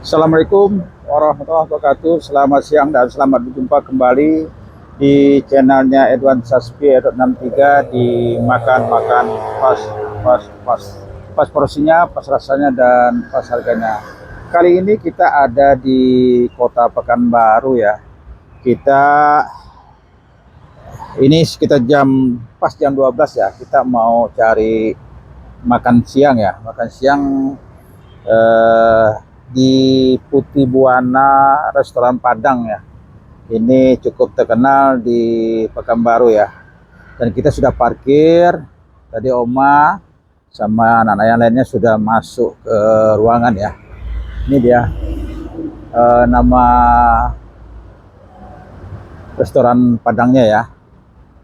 Assalamualaikum warahmatullahi wabarakatuh. Selamat siang dan selamat berjumpa kembali di channelnya Edwan Saspi Edward 63 di makan pas porsinya, pas rasanya dan pas harganya. Kali ini kita ada di Kota Pekanbaru ya. Kita ini sekitar pas jam 12 ya. Kita mau cari makan siang ya. Makan siang di Putih Buana restoran Padang ya. Ini cukup terkenal di Pekanbaru ya. Dan kita sudah parkir. Tadi Oma sama anak-anak yang lainnya sudah masuk ke ruangan ya. Ini dia nama restoran Padangnya ya,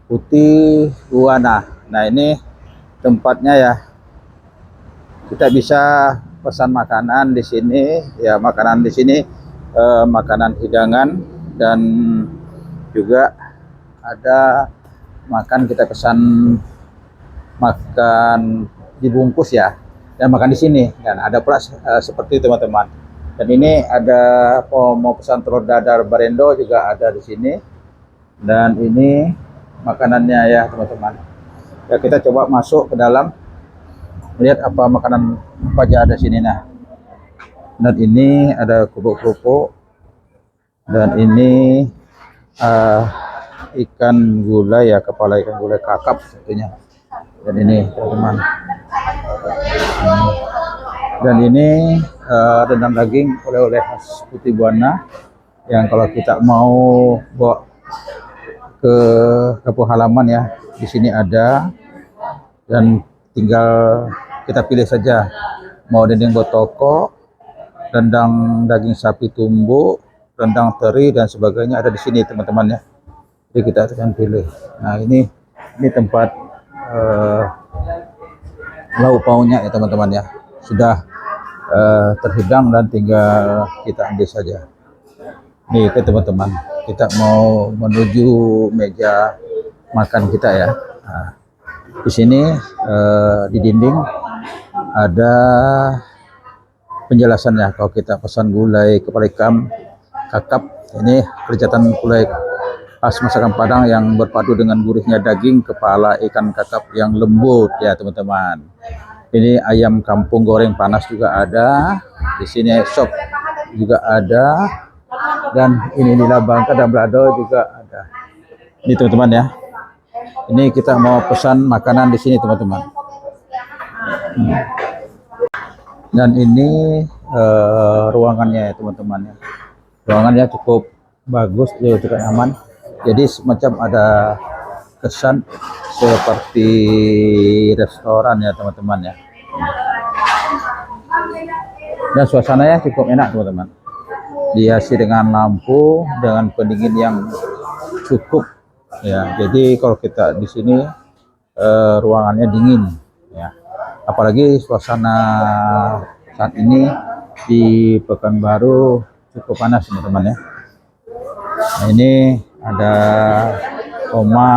Putih Buana. Nah ini tempatnya ya. Kita bisa pesan makanan di sini ya, makanan di sini makanan hidangan dan juga ada makan, kita pesan makan dibungkus ya, dan makan di sini dan ada pula seperti teman-teman. Dan ini ada mau pesan telur dadar barendo juga ada di sini, dan ini makanannya ya teman-teman ya. Kita coba masuk ke dalam lihat apa makanan apa aja ada sini. Nah, dan ini ada kerupuk-kerupuk, dan ini ikan gulai ya, kepala ikan gulai kakap tentunya. Dan ini teman-teman, dan ini rendang daging oleh-oleh khas Putih Buana yang kalau kita mau bawa ke kampung halaman ya, di sini ada, dan tinggal kita pilih saja mau dendeng botoko, rendang daging sapi tumbuk, rendang teri dan sebagainya ada di sini teman-teman ya. Jadi kita akan pilih. Nah ini tempat lauk pauknya ya teman-teman ya, sudah terhidang dan tinggal kita ambil saja. Nih ke teman-teman, kita mau menuju meja makan kita ya. Nah, di sini di dinding ada penjelasannya. Kalau kita pesan gulai kepala ikan kakap, ini perjalanan gulai khas masakan Padang yang berpadu dengan gurihnya daging kepala ikan kakap yang lembut ya teman-teman. Ini ayam kampung goreng panas juga ada di sini, sop juga ada, dan ini nila bangka dan balado juga ada. Ini teman-teman ya. Ini kita mau pesan makanan di sini teman-teman. Dan ini ruangannya ya teman-teman ya. Ruangannya cukup bagus, juga aman. Jadi semacam ada kesan seperti restoran ya teman-teman ya. Dan suasananya cukup enak teman-teman. Dihiasi dengan lampu, dengan pendingin yang cukup ya. Jadi kalau kita di sini ruangannya dingin ya. Apalagi suasana saat ini di Pekanbaru cukup panas teman-teman ya. Nah, ini ada Oma,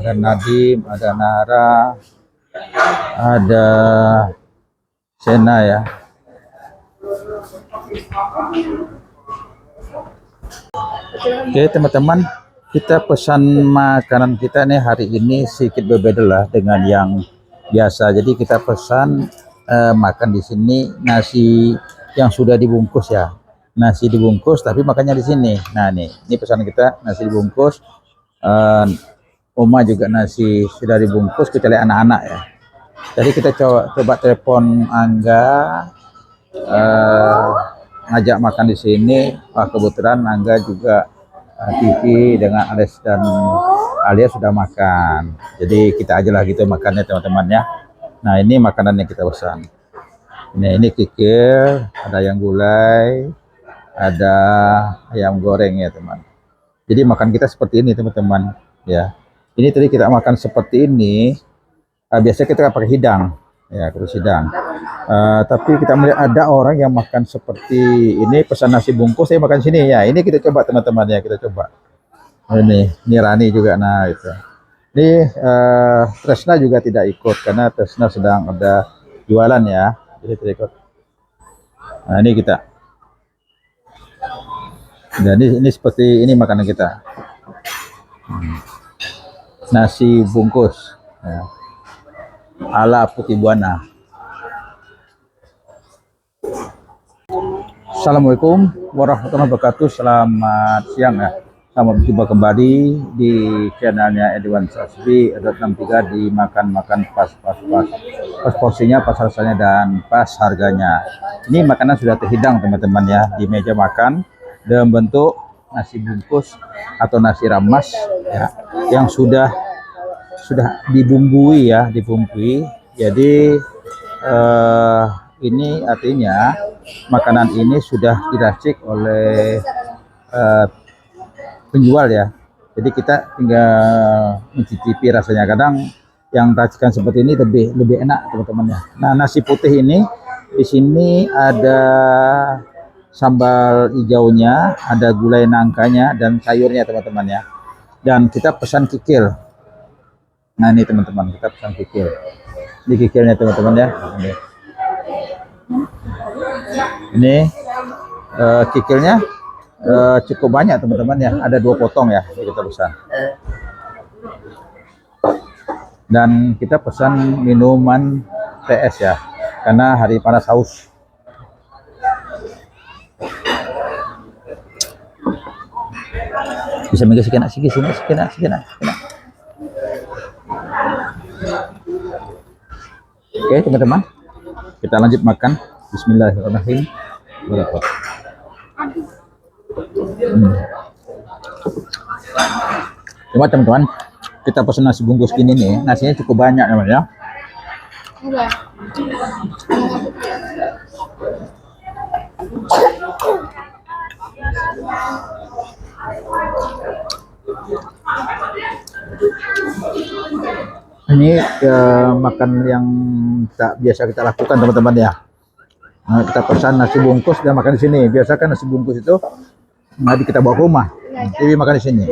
ada Nadim, ada Nara, ada Sena ya. Oke teman-teman, kita pesan makanan kita nih hari ini sedikit berbeda lah dengan yang biasa. Jadi kita pesan makan di sini nasi yang sudah dibungkus ya, nasi dibungkus tapi makannya di sini. Nah ini pesanan kita nasi dibungkus. Oma juga nasi sudah dibungkus, kita lihat anak-anak ya. Jadi kita coba telepon Angga, ngajak makan di sini. Kebetulan Angga juga TV dengan Ales dan Alia sudah makan, jadi kita aja lah gitu makannya teman-teman ya. Nah ini makanan yang kita pesan. Ini kikil, ada yang gulai, ada ayam goreng ya teman. Jadi makan kita seperti ini teman-teman ya. Ini tadi kita makan seperti ini. Biasanya kita pakai hidang ya, terus hidang. Tapi kita melihat ada orang yang makan seperti ini, pesan nasi bungkus, saya makan sini ya. Ini kita coba teman-teman ya, kita coba. Ini Rani juga, nah itu. Ini Tresna juga tidak ikut karena Tresna sedang ada jualan ya, jadi tidak ikut. Nah ini kita Jadi ini seperti ini makanan kita. Nasi bungkus ya, ala Putih Buana. Assalamualaikum warahmatullahi wabarakatuh. Selamat siang ya. Selamat berjumpa kembali di channelnya Edwan Sasbi 63 di makan pas porsinya, pas rasanya dan pas harganya. Ini makanan sudah terhidang teman-teman ya di meja makan dalam bentuk nasi bungkus atau nasi ramas ya, yang sudah dibumbui ya, Jadi ini artinya makanan ini sudah diracik oleh penjual ya. Jadi kita tinggal mencicipi rasanya. Kadang yang racikan seperti ini lebih enak teman-teman ya. Nah, nasi putih ini di sini ada sambal hijaunya, ada gulai nangkanya dan sayurnya teman-teman ya. Dan kita pesan kikil. Nah, ini teman-teman, kita pesan kikil. Ini kikilnya teman-teman ya. Ini kikilnya cukup banyak teman-teman ya, ada 2 potong ya kita pesan. Dan kita pesan minuman TS ya, karena hari panas haus. Bisa mega sekian. Oke teman-teman, kita lanjut makan. Bismillahirrahmanirrahim. Coba teman-teman, kita pesan nasi bungkus gini nih, nasinya cukup banyak namanya. Ini makan yang tak biasa kita lakukan teman-teman ya. Nah, kita pesan nasi bungkus dan makan di sini. Biasa kan nasi bungkus itu nggak kita bawa ke rumah, jadi makan di sini.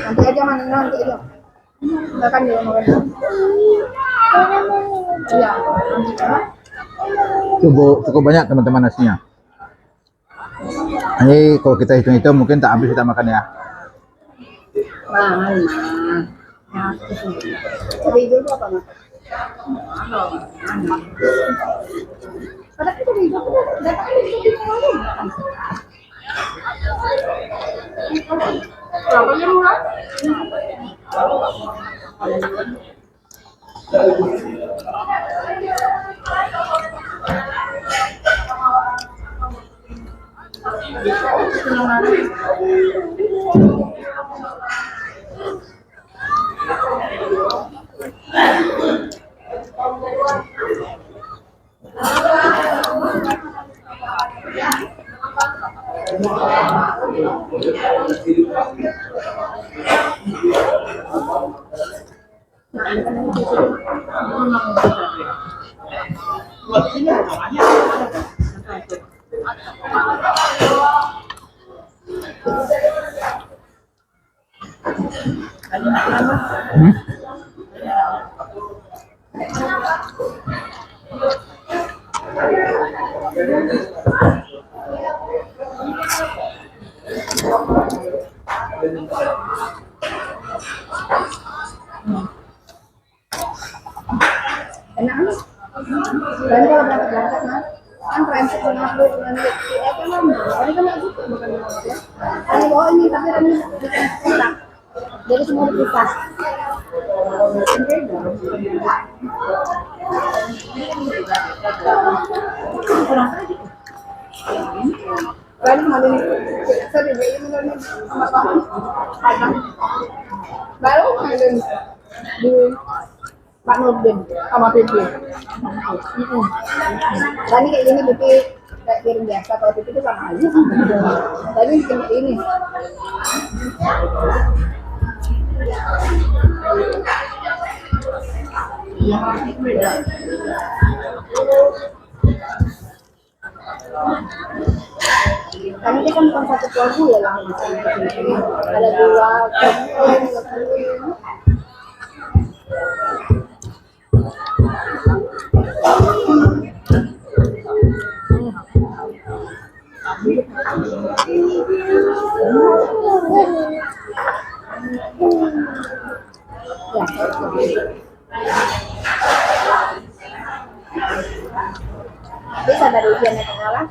Nanti aja nanti aja. Makan dulu makan. Iya. Cukup banyak teman-teman nasinya. Ini kalau kita hitung-hitung mungkin tak habis kita makan ya. Tapi itu apa mas? Padahal itu hijau, datang itu di mana? Berapa murah? Enak nih. Dan kalau berangkat mas, kan transit mengambil nanti apa namanya? Tadi kan nggak suka makan ya. Ini bawa ini tapi ini enak. Jadi semua dipisah. Lalu mana ni? Saya beli ini mana sama kamu? Baru ada di Pak Nurdin sama Pipi. Tadi kayak gini Pipi kayak piring biasa, kalau Pipi itu sama aja. Tadi bikin ini. Karena dia kan bukan satu pulau gula lah. Ada dua pulau. Bisa dari ujian yang kalah.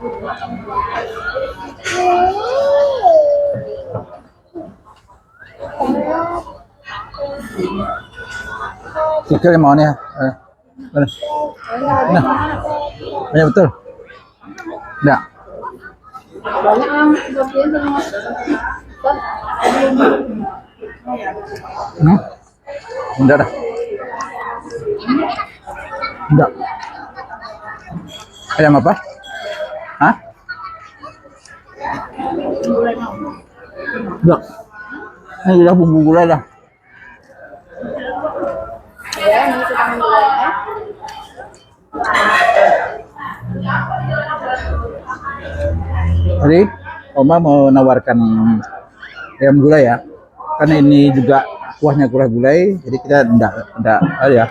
Alhamdulillah. Kikil mau nih. Nah, banyak betul. Enggak. Banyak yang ujian semua. Enggak dah. Enggak. Ayam apa? Hah? Enggak. Ini udah bumbu gulai dah. Ya, ini kita menggulainya. Jadi Oma mau nawarkan ayam gulai ya. Karena ini juga kuahnya kuah gulai, jadi kita enggak ya.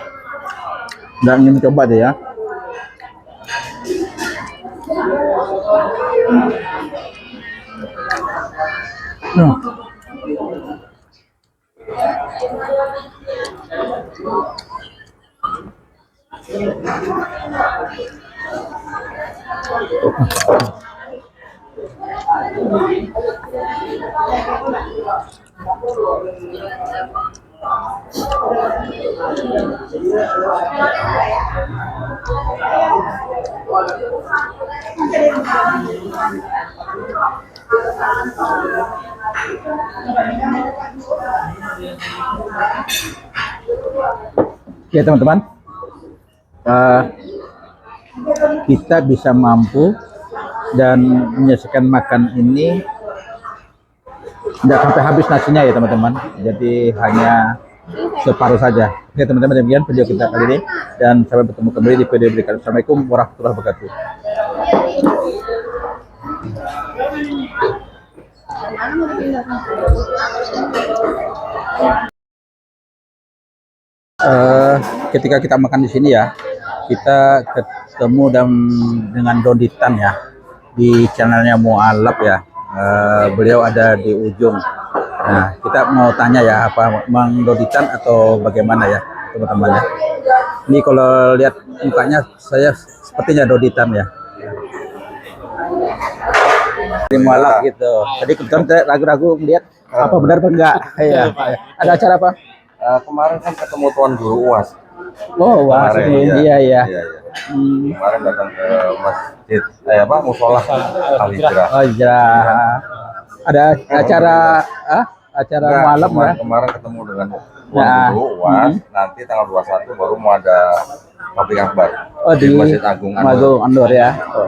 Enggak ingin coba deh ya. Ya teman-teman, kita bisa mampu dan menyelesaikan makan ini tidak sampai habis nasinya ya teman-teman. Jadi hanya separuh saja. Oke teman-teman, demikian video kita kali ini dan sampai bertemu kembali di video berikutnya. Assalamualaikum warahmatullahi wabarakatuh. Ketika kita makan di sini ya, kita ketemu dengan Doditan ya di channelnya Mualaf ya. Beliau ada di ujung. Nah, kita mau tanya ya, apa Mang Doditan atau bagaimana ya teman-teman ya. Ini kalau lihat mukanya saya sepertinya Doditan ya. Di Mualaf gitu. Jadi kebetulan saya ragu-ragu melihat apa benar apa enggak. Iya. Ada acara apa? Kemarin kan ketemu Tuan Guru UAS. Oh, wah, iya. Iya. Kemarin datang ke masjid, musola Al-Hijrah. Oh, Hijrah. Ada acara malam ya. Kemarin ketemu dengan Tuan Guru UAS. Nanti tanggal 21 baru mau ada pabrik akbar. Oh, di Masjid Agung Andor ya. Oh.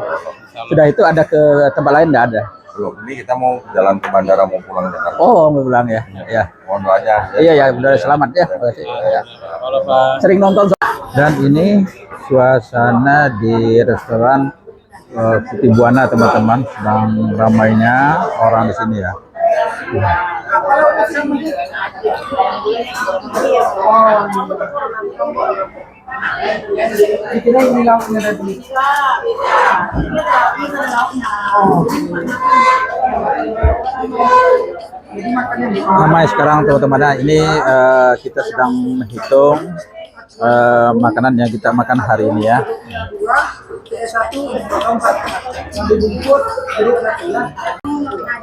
Sudah itu ada ke tempat lain enggak ada? Belum. Ini kita mau jalan ke bandara mau pulang Jakarta. Oh, mau pulang ya. Ya. Mohon doanya. Iya, benar, selamat ya. Ya. Sering nonton. Dan ini suasana di restoran Putih Buana teman-teman, sedang ramainya orang di sini ya. Ramai sekarang teman-teman. Nah, ini kita sedang menghitung makanan yang kita makan hari ini ya.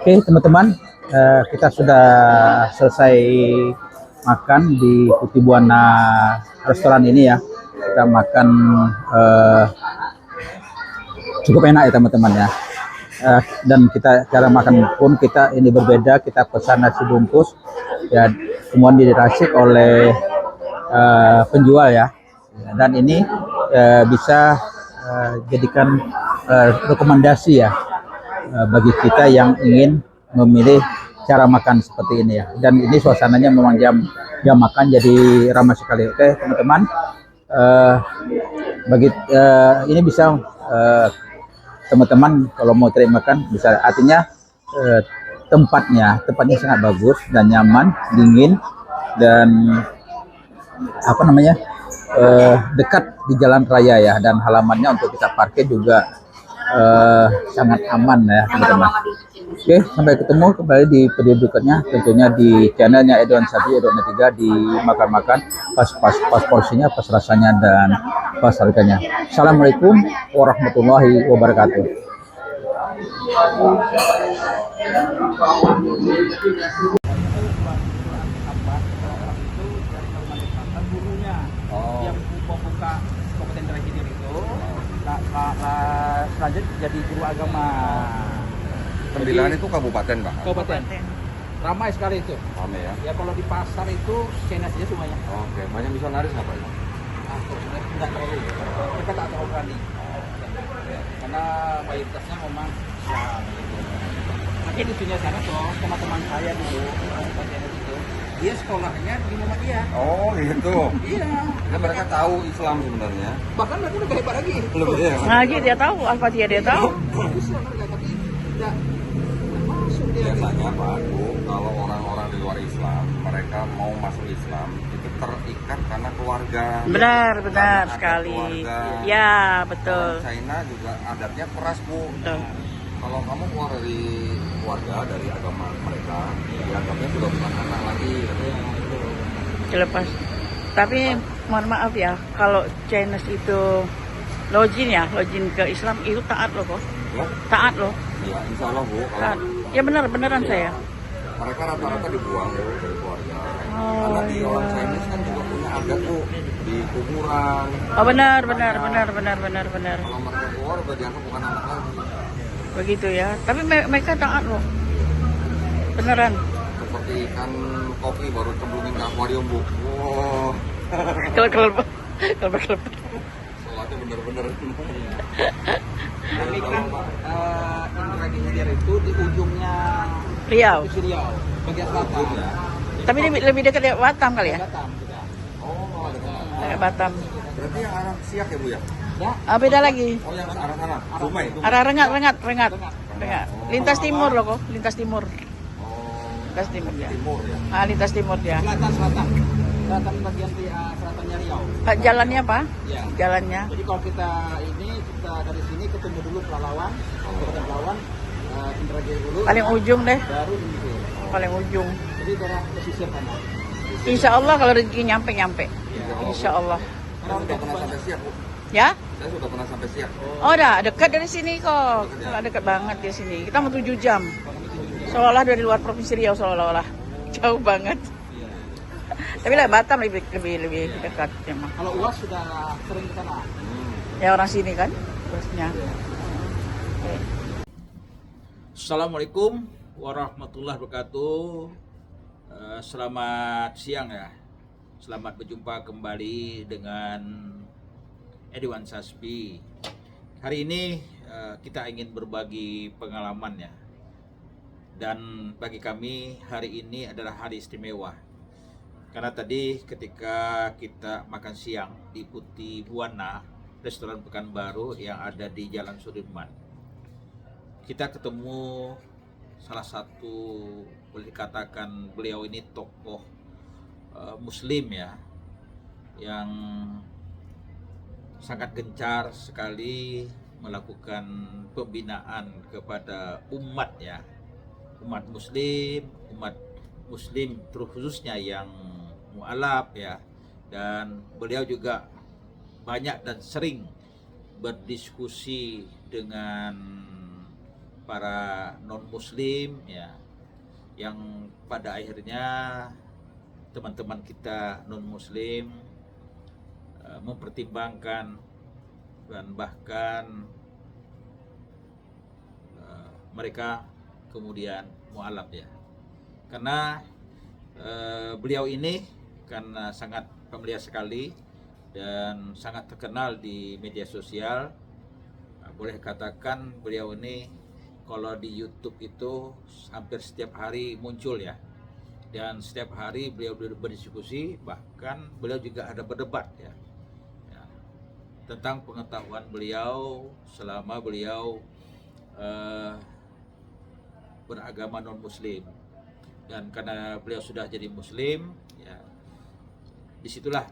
Oke teman-teman, kita sudah selesai makan di Putih Buana restoran ini ya. Kita makan cukup enak ya teman-teman ya. Dan kita cara makan pun kita ini berbeda. Kita pesan nasi bungkus ya, kemudian diracik oleh penjual ya. Dan ini bisa jadikan rekomendasi ya bagi kita yang ingin memilih cara makan seperti ini ya. Dan ini suasananya memang jam makan jadi ramai sekali. Oke teman-teman, ini bisa teman-teman kalau mau cari makan bisa, artinya tempatnya sangat bagus dan nyaman, dingin, dan apa namanya dekat di jalan raya ya, dan halamannya untuk kita parkir juga sangat aman ya teman-teman. Oke, sampai ketemu kembali di video berikutnya, tentunya di channelnya Edwan Sapi, Edwan 3, di makan-makan pas porsinya, pas rasanya, dan pas harganya. Assalamualaikum warahmatullahi wabarakatuh. Yang membuka Kabupaten Indragiri itu, selanjutnya jadi guru agama. Sembilan itu kabupaten, Pak. Kabupaten. Ramai sekali itu. Rame ya. Ya kalau di pasar itu CNS aja semuanya. Oke, banyak misionaris nggak Pak? Enggak terlalu. Mereka tak terlalu berani. Karena mayoritasnya memang Islam. Nanti di sini sana tuh teman-teman saya dulu, CNS itu, dia sekolahnya di Muhammadiyah. Oh gitu. Iya. Ya, mereka tahu Islam sebenarnya. Bahkan mereka lebih hebat lagi. Lebih ya. Ngaji dia tahu, Al-Fatihah dia tahu. Islam mereka, tapi tidak masuk dia. Biasanya Pak Agu, kalau orang-orang di luar Islam, mereka mau masuk Islam itu terikat karena keluarga. Benar Karena adat sekali. keluarga. Ya, betul. Orang China juga adatnya keras, Bu. Betul. Kalau kamu keluar dari keluarga, dari agama mereka, dianggapnya sudah bukan anak lagi. Dilepas. Tapi mohon maaf ya, kalau Chinese itu login ke Islam itu taat loh kok. Ya, Taat loh. ya insya Allah Bu. Taat. Kalau Ya beneran saya. mereka rata-rata dibuang Bu, dari keluarga. Oh, Karena di iya. orang Chinese kan juga punya adat Bu, di kuburan. Oh benar. Kalau mereka keluar udah dianggap bukan anak lagi. Begitu ya. Tapi mereka taat loh. Beneran. Seperti ikan kopi baru cemplungin ke akuarium Bu. Wow, Kalau sholatnya bener-bener. Kami kan Indragiri sendiri itu di ujungnya Riau. di Riau, bagian selatan. Ya. Tapi lebih dekat dari Batam kali ya. Batam juga. Oh, ada kan. Dekat Batam. Berarti yang arah Siak ya Bu ya? Ya, Beda lagi. Oh yang arah sana, Dumai. Arah rengat. Lintas timur loh kok, lintas timur. Oh, Lintas timur ya. timur ya. Lintas timur ya. selatan bagian selatannya Riau. Jalannya apa? Ya. Jalannya. Jadi kalau kita dari sini ketemu dulu Pelalawan, Kabupaten Pelalawan, Indragiri dulu, Paling ujung deh, baru Indragiri. paling ujung. Jadi daerah pesisir sana. Insya Allah kalau rezeki nyampe. Insya Allah. Saya sudah pernah sampai Siak Bu. Ya? Saya sudah pernah sampai Siak. Oh, udah dekat dari sini kok. Nggak dekat banget di sini. Kita mau 7 jam. Seolah dari luar provinsi Riau seolah-olah. Jauh banget. Tapi lah Batam lebih dekat memang. Kalau UAS sudah sering ke sana. Ya orang sini kan, terusnya. Assalamualaikum warahmatullahi wabarakatuh. Selamat siang ya. Selamat berjumpa kembali dengan Edwan Saspi. Hari ini kita ingin berbagi pengalaman ya. Dan bagi kami hari ini adalah hari istimewa. Karena tadi ketika kita makan siang di Putih Buana, restoran Pekanbaru yang ada di Jalan Sudirman, kita ketemu salah satu, boleh dikatakan beliau ini tokoh muslim ya, yang sangat gencar sekali melakukan pembinaan kepada umat ya, umat muslim terkhususnya yang mualaf ya. Dan beliau juga banyak dan sering berdiskusi dengan para non muslim ya, yang pada akhirnya teman-teman kita non muslim mempertimbangkan dan bahkan mereka kemudian mualaf ya. Karena beliau ini karena sangat familiar sekali dan sangat terkenal di media sosial, boleh katakan beliau ini kalau di YouTube itu hampir setiap hari muncul ya, dan setiap hari beliau berdiskusi, bahkan beliau juga ada berdebat ya, tentang pengetahuan beliau selama beliau beragama non muslim. Dan karena beliau sudah jadi muslim ya, disitulah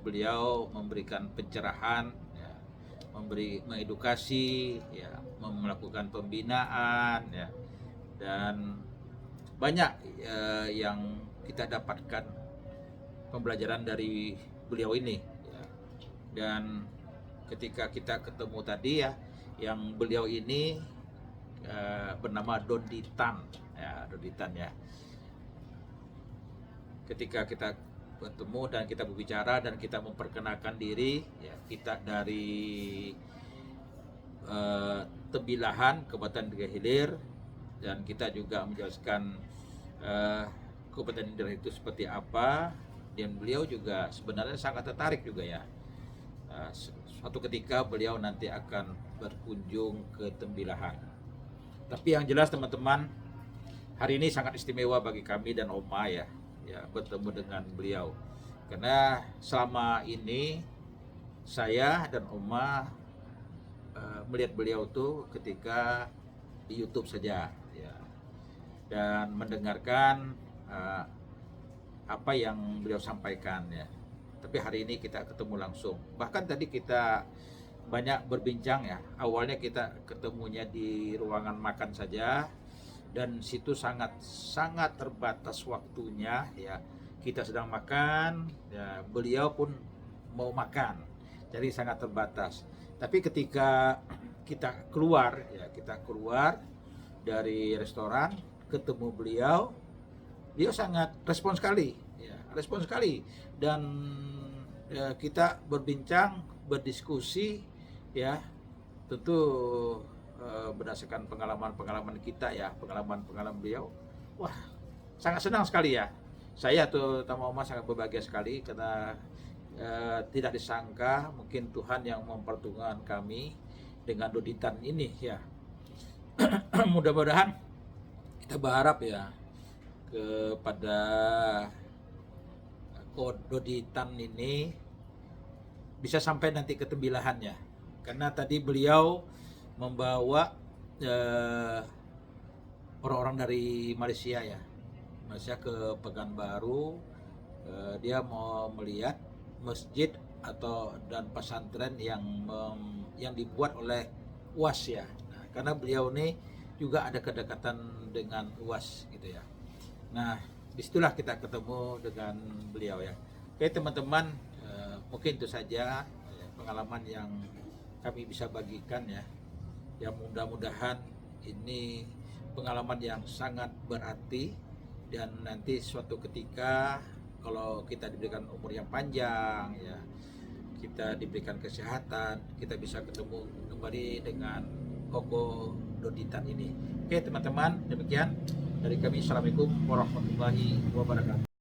beliau memberikan pencerahan ya, mengedukasi ya, melakukan pembinaan ya, dan banyak yang kita dapatkan pembelajaran dari beliau ini ya. Dan ketika kita ketemu tadi ya, yang beliau ini bernama Doditan ya, Doditan ya. Ketika kita bertemu dan kita berbicara dan kita memperkenalkan diri ya, kita dari Tembilahan, Kabupaten Tegak Hilir, dan kita juga menjelaskan Kabupaten Hilir itu seperti apa, dan beliau juga sebenarnya sangat tertarik juga ya. Suatu ketika beliau nanti akan berkunjung ke Tembilahan. Tapi yang jelas teman-teman, hari ini sangat istimewa bagi kami dan Oma ya, bertemu dengan beliau. Karena selama ini saya dan Oma melihat beliau tuh ketika di YouTube saja ya, dan mendengarkan apa yang beliau sampaikan ya. Tapi hari ini kita ketemu langsung. Bahkan tadi kita banyak berbincang ya. Awalnya kita ketemunya di ruangan makan saja, dan situ sangat terbatas waktunya ya. Kita sedang makan ya, beliau pun mau makan, jadi sangat terbatas. Tapi ketika kita keluar ya, kita keluar dari restoran, ketemu beliau sangat respon sekali ya, dan kita berbincang, berdiskusi ya, tentu berdasarkan pengalaman kita ya, pengalaman beliau. Wah, sangat senang sekali ya. Saya terutama Oma sangat berbahagia sekali karena tidak disangka mungkin Tuhan yang mempertemukan kami dengan Doditan ini ya. Mudah-mudahan kita berharap ya kepada Doditan ini bisa sampai nanti ke Tembilahan ya. Karena tadi beliau membawa orang-orang dari Malaysia ya, ke Pekanbaru. Dia mau melihat masjid dan pesantren yang dibuat oleh UAS ya. Nah, karena beliau ini juga ada kedekatan dengan UAS gitu ya. Nah, disitulah kita ketemu dengan beliau ya. Oke teman-teman, mungkin itu saja pengalaman yang kami bisa bagikan ya. Yang mudah-mudahan ini pengalaman yang sangat berarti, dan nanti suatu ketika kalau kita diberikan umur yang panjang ya, kita diberikan kesehatan, kita bisa ketemu kembali dengan Koko Doditan ini. Oke teman-teman, demikian dari kami. Assalamualaikum warahmatullahi wabarakatuh.